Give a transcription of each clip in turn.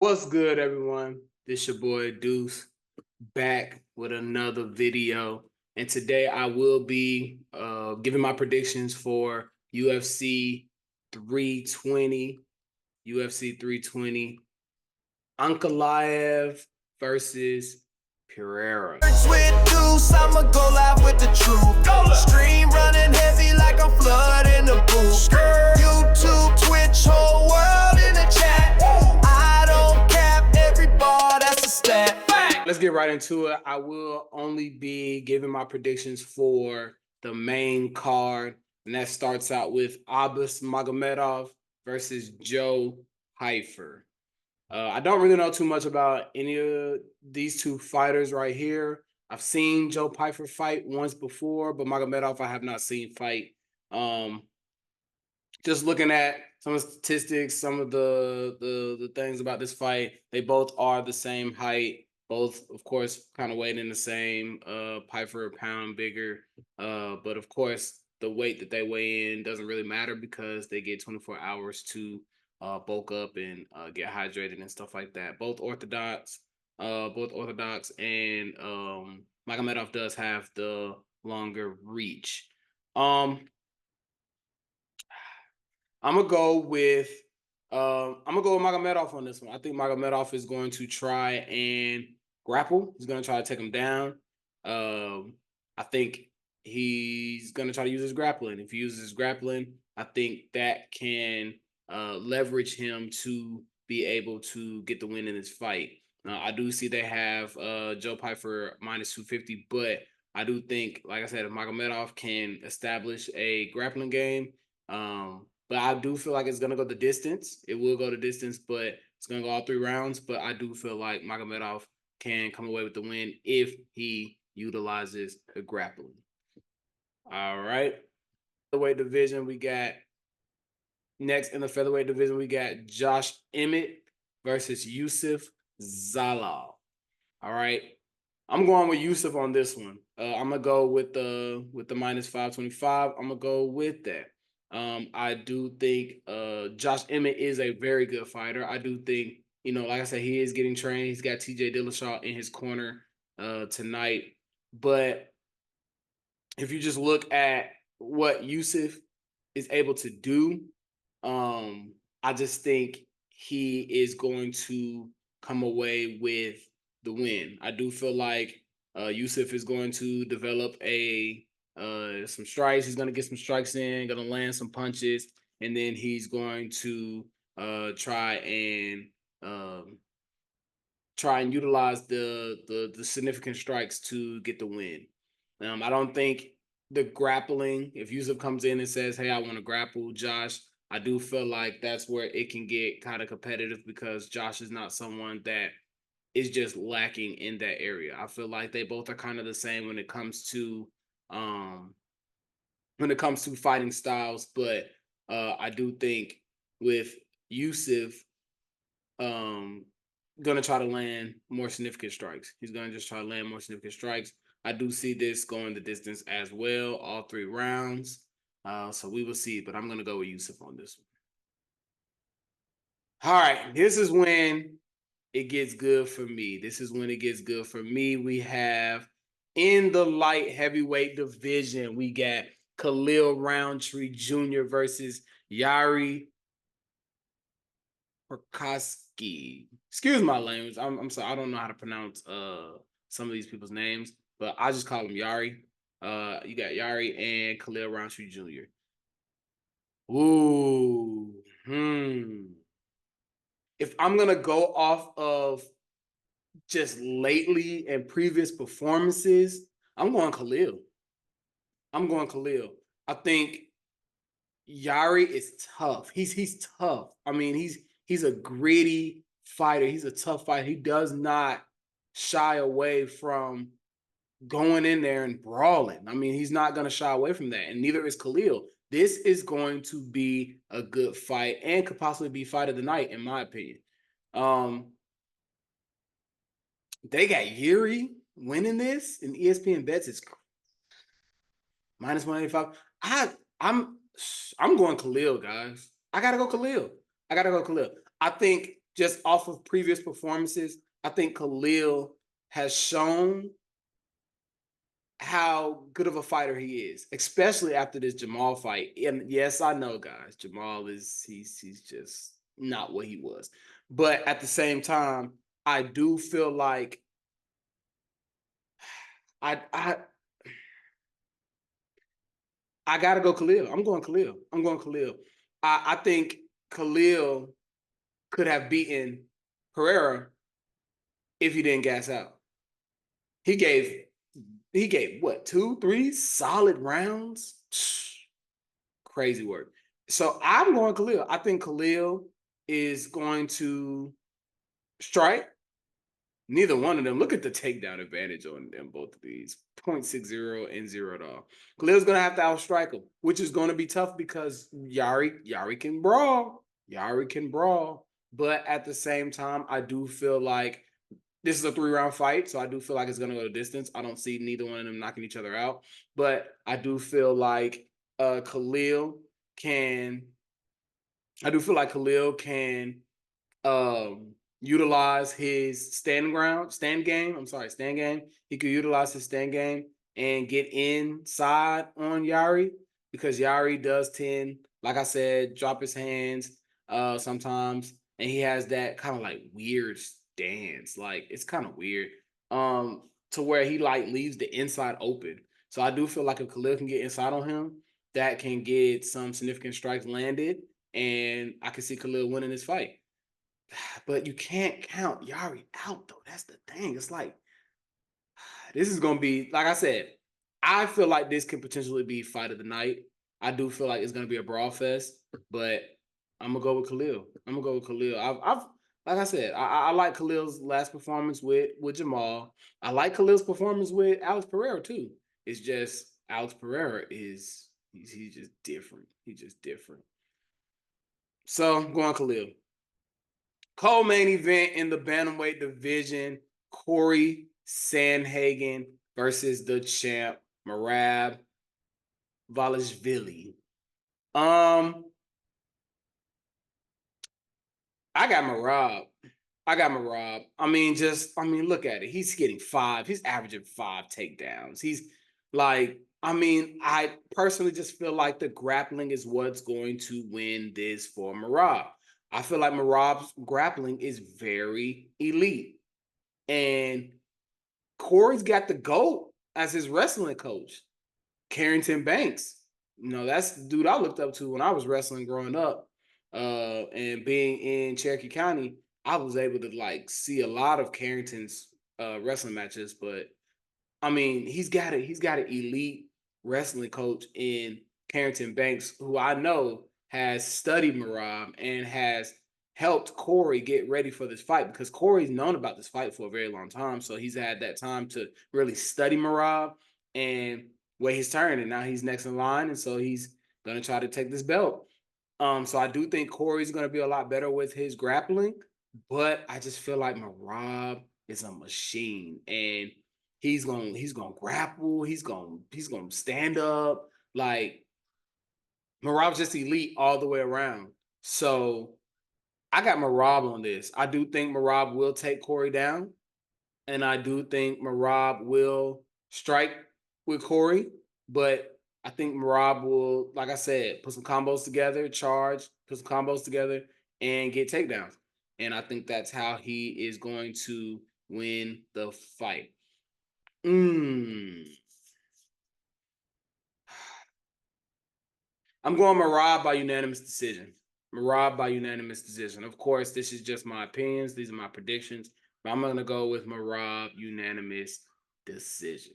What's good, everyone? This your boy Deuce back with another video, and today I will be giving my predictions for UFC 320. UFC 320, Ankalaev versus Pereira. With Deuce, I'ma go live with the truth. Stream running heavy like a flood in the booth. YouTube, Twitch, whole world in the chat. I don't cap every bar, that's a stat. Let's get right into it. I will only be giving my predictions for the main card, and that starts out with Abbas Magomedov versus Joe Heifer. I don't really know too much about any of these two fighters right here. I've seen Joe Pyfer fight once before, but Magomedov I have not seen fight. Um, just looking at some of the statistics, some of the things about this fight, they both are the same height. Both, of course, kind of weight in the same. Pyfer a pound bigger, but of course, the weight that they weigh in doesn't really matter because they get 24 hours to bulk up and get hydrated and stuff like that. Both orthodox, and Magomedov does have the longer reach. Um, I'm gonna go with Magomedov on this one. I think Magomedov is going to try and grapple. He's going to try to take him down. I think he's going to try to use his grappling. If he uses his grappling, I think that can leverage him to be able to get the win in this fight. I do see they have Joe Pyfer minus 250, but I do think, like I said, if Magomedov can establish a grappling game, but I do feel like it's gonna go the distance. It will go the distance, but it's gonna go all 3 rounds. But I do feel like Magomedov can come away with the win if he utilizes the grappling. All right. Featherweight division, we got next in the featherweight division, we got Josh Emmett versus Yusuf Zalal. All right. I'm going with Yusuf on this one. I'm gonna go with the minus 525. I'm gonna go with that. I do think Josh Emmett is a very good fighter. I do think, like I said, he is getting trained. He's got TJ Dillashaw in his corner tonight. But if you just look at what Yusuf is able to do, I just think he is going to come away with the win. I do feel like Yusuf is going to develop some strikes. He's going to get some strikes in, going to land some punches, and then he's going to try and utilize the significant strikes to get the win. I don't think the grappling, if Yusuf comes in and says, "Hey, I want to grapple Josh," I do feel like that's where it can get kind of competitive because Josh is not someone that is just lacking in that area. I feel like they both are kind of the same when it comes to fighting styles, but I do think with Yusuf gonna try to land more significant strikes. He's gonna just try to land more significant strikes. I do see this going the distance as well, all 3 rounds. So we will see, but I'm gonna go with Yusuf on this one. All right, this is when it gets good for me. We have in the light heavyweight division, we got Khalil Roundtree Jr. versus Yari Prokaski. Excuse my language. I'm sorry. I don't know how to pronounce some of these people's names, but I just call them Yari. You got Yari and Khalil Roundtree Jr. Ooh. If I'm gonna go off of just lately and previous performances, I'm going Khalil. I think Yari is tough. He's tough. I mean, he's a gritty fighter. He's a tough fighter. He does not shy away from going in there and brawling. I mean, he's not going to shy away from that, and neither is Khalil. This is going to be a good fight and could possibly be fight of the night, in my opinion. They got Yuri winning this, and ESPN bets is minus 185. I'm going Khalil, guys. I gotta go Khalil. I think just off of previous performances, I think Khalil has shown how good of a fighter he is, especially after this Jamal fight. And yes, I know, guys, Jamal is he's just not what he was. But at the same time, I do feel like I I I gotta go Khalil. I'm going Khalil. I'm going Khalil. I think Khalil could have beaten Pereira if he didn't gas out. He gave what, 2, 3 solid rounds? Crazy work. So I'm going Khalil. I think Khalil is going to strike. Neither one of them. Look at the takedown advantage on them, both of these 0.60 and 0 Khalil's gonna have to outstrike him, which is gonna be tough because Yari can brawl. Yari can brawl. But at the same time, I do feel like this is a 3-round fight, so I do feel like it's gonna go to distance. I don't see neither one of them knocking each other out, but I do feel like Khalil can. I do feel like Khalil can utilize his stand game. I'm sorry, stand game. He could utilize his stand game and get inside on Yari because Yari does tend, like I said, drop his hands sometimes, and he has that kind of like weird stance. Like it's kind of weird. To where he like leaves the inside open. So I do feel like if Khalil can get inside on him, that can get some significant strikes landed, and I can see Khalil winning this fight. But you can't count Yari out though. That's the thing. It's like this is gonna be, like I said, I feel like this could potentially be fight of the night. I do feel like it's gonna be a brawl fest, but I'm gonna go with Khalil. I'm gonna go with Khalil. I've like I said, I like Khalil's last performance with Jamal. I like Khalil's performance with Alex Pereira too. It's just Alex Pereira is he's just different. He's just different. So I'm going Khalil. Co-main event in the bantamweight division: Corey Sandhagen versus the champ Merab Valashvili. Um, I got Merab. I got Merab. Look at it. He's getting 5. He's averaging 5 takedowns. He's like, I personally just feel like the grappling is what's going to win this for Merab. I feel like Merab's grappling is very elite. And Corey's got the GOAT as his wrestling coach, Carrington Banks. That's the dude I looked up to when I was wrestling growing up. And being in Cherokee County, I was able to like see a lot of Carrington's wrestling matches. But he's got an elite wrestling coach in Carrington Banks, who I know has studied Merab and has helped Corey get ready for this fight, because Corey's known about this fight for a very long time. So he's had that time to really study Merab and wait his turn. And now he's next in line. And so he's going to try to take this belt. So I do think Corey's going to be a lot better with his grappling, but I just feel like Merab is a machine, and he's gonna grapple, he's gonna stand up. Like Merab's just elite all the way around. So I got Merab on this. I do think Merab will take Corey down, and I do think Merab will strike with Corey, but I think Merab will, like I said, put some combos together, put some combos together, and get takedowns. And I think that's how he is going to win the fight. I'm going Merab by unanimous decision. Merab by unanimous decision. Of course, this is just my opinions. These are my predictions. But I'm going to go with Merab unanimous decision.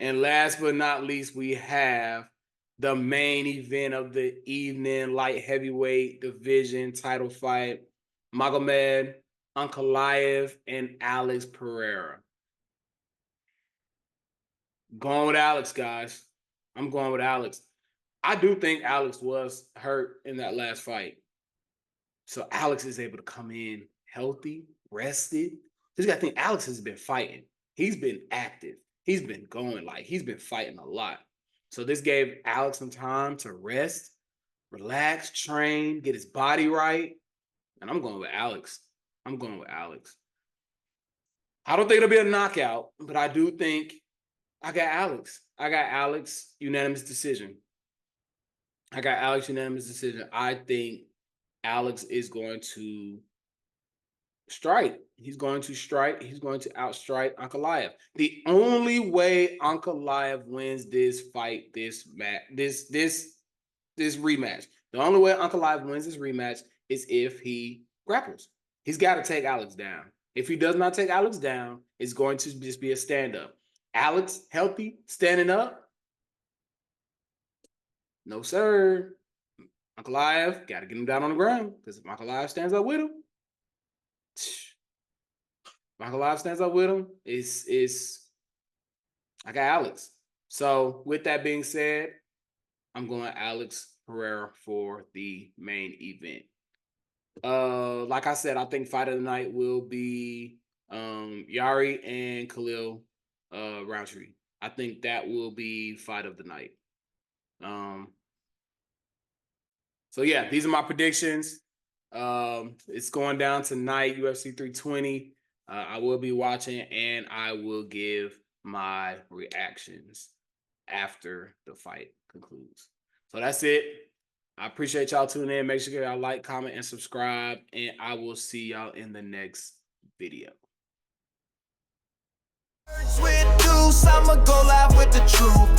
And last but not least, we have the main event of the evening, light heavyweight division title fight: Magomed Ankalaev and Alex Pereira. Going with Alex, guys. I'm going with Alex. I do think Alex was hurt in that last fight. So Alex is able to come in healthy, rested. Just got to think, Alex has been fighting. He's been active. He's been going, like he's been fighting a lot. So this gave Alex some time to rest. relax, train, get his body right. And I'm going with Alex. I'm going with Alex. I don't think it'll be a knockout, but I do think I got Alex. I got Alex, unanimous decision. I got Alex, unanimous decision. I think Alex is going to strike. He's going to strike. He's going to outstrike Ankalaev. The only way Ankalaev wins this fight, this match, this rematch. The only way Ankalaev wins this rematch is if he grapples. He's got to take Alex down. If he does not take Alex down, it's going to just be a stand-up. Alex, healthy, standing up. No, sir. Ankalaev, got to get him down on the ground, because if Ankalaev stands up with him, I got Alex. So with that being said, I'm going Alex Pereira for the main event. Like I said, I think fight of the night will be Yari and Khalil Roundtree. I think that will be fight of the night. So yeah, these are my predictions. It's going down tonight, UFC 320. I will be watching, and I will give my reactions after the fight concludes. So that's it. I appreciate y'all tuning in. Make sure y'all like, comment, and subscribe, and I will see y'all in the next video. With Deuce, I'ma go live with the truth.